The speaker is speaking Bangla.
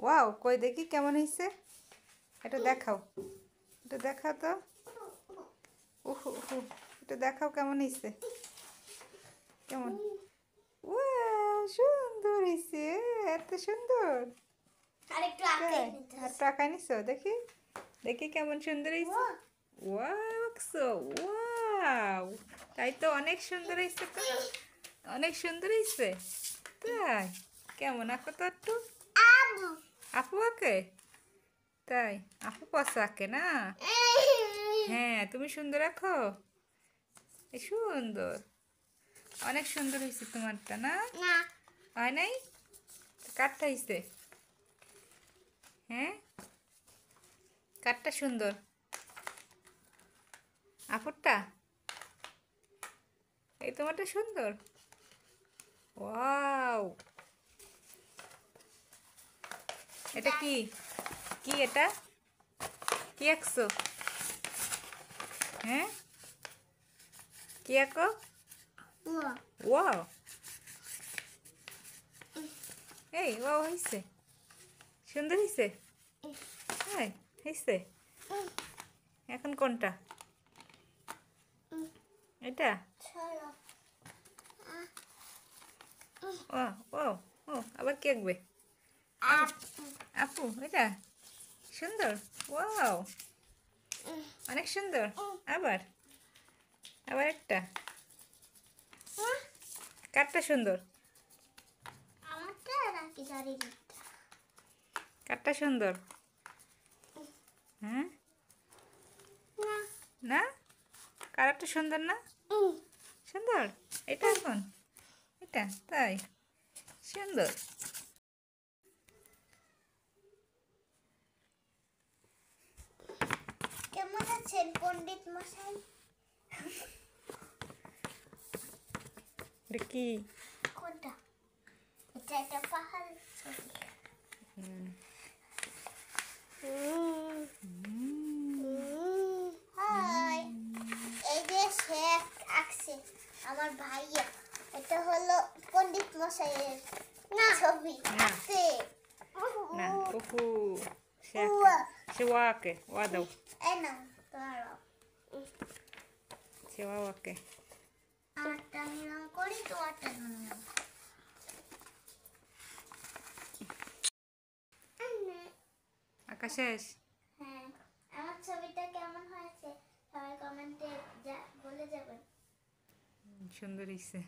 ওয়াও, কই দেখি কেমন হয়েছে। এটা দেখাও, এটা দেখাও তো। উহু উহু, এটা দেখাও কেমন হয়েছে। কেমন? ওয়াও, সুন্দর হয়েছে। এত সুন্দর। আর টাকা নিছো? দেখি দেখি কেমন সুন্দর হয়েছে। ওয়াও, ওয়াও, তাই তো অনেক সুন্দর হয়েছে তো। অনেক সুন্দর হয়েছে। তাই কেমন আঁকো তো একটু। আপু আঁকে? তাই আপু পশা আঁকে না? হ্যাঁ, তুমি সুন্দর আঁকো। সুন্দর, অনেক সুন্দর হয়েছে তোমারটা না? হয় নাই? কাঠটা হয়েছে? হ্যাঁ, কাঠটা সুন্দর। আপুরটা? এই তোমারটা সুন্দর। ওয়াও, এটা কি? কি এটা? কি আঁকছো? হ্যাঁ, কি আঁকো? ওয়াও, এই ওয়াও হয়েছে। সুন্দর হয়েছে। হ্যাঁ হয়েছে। এখন কোনটা? এটা? ও ও ও, আবার কি আঁকবে? আপু, এটা সুন্দর। ওয়াও, অনেক সুন্দর। আবার আবার একটা। কাঠটা সুন্দর। কাঠটা সুন্দর। হ্যাঁ, না, কালারটা সুন্দর না? সুন্দর। এটা এখন? এটা তাই সুন্দর। কেমন আছেন পণ্ডিত মশাই? এটা কি? কোনটা? এটা একটা পাহাড় ছবি। হাই, এই যে শেখ আঁকছে আমার ভাইয়া। এটা হলো পণ্ডিত মশাইয়ের ছবি আঁকছে। না, উহু, সে ওয়াকে ওয়া দাও। এই নাও তোমার সে ওয়াকে। আমারটা নিলাম করি, তোমারটা নিলাম। আঁকা শেষ? হ্যাঁ, আমার ছবিটা কেমন হয়েছে সবাই কমেন্টে বলে যাবেন। সুন্দর হয়েছে।